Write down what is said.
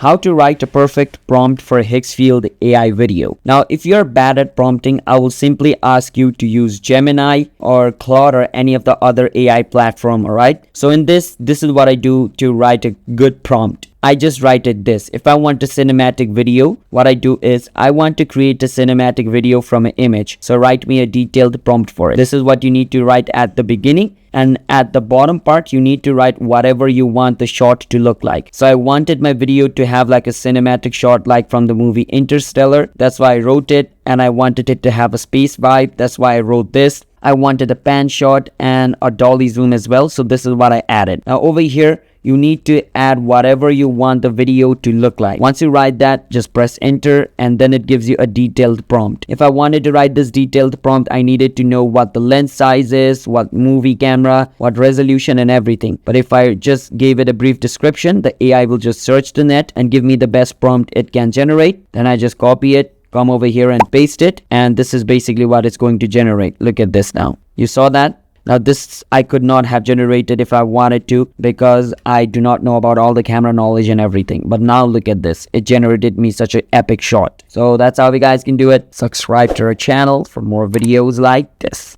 How to write a perfect prompt for a Higgsfield AI video. Now, if you're bad at prompting, I will simply ask you to use Gemini or Claude or any of the other AI platform, alright? So in this is what I do to write a good prompt. I just write it this. If I want a cinematic video, what I do is I want to create a cinematic video from an image. So write me a detailed prompt for it. This is what you need to write at the beginning. And at the bottom part, you need to write whatever you want the shot to look like. So I wanted my video to have like a cinematic shot like from the movie Interstellar. That's why I wrote it. And I wanted it to have a space vibe. That's why I wrote this. I wanted a pan shot and a dolly zoom as well. So this is what I added. Now over here, you need to add whatever you want the video to look like. Once you write that, just press enter and then it gives you a detailed prompt. If I wanted to write this detailed prompt, I needed to know what the lens size is, what movie camera, what resolution and everything. But if I just gave it a brief description, the AI will just search the net and give me the best prompt it can generate. Then I just copy it, come over here and paste it. And this is basically what it's going to generate. Look at this now. You saw that? Now this I could not have generated if I wanted to because I do not know about all the camera knowledge and everything. But now look at this. It generated me such an epic shot. So that's how you guys can do it. Subscribe to our channel for more videos like this.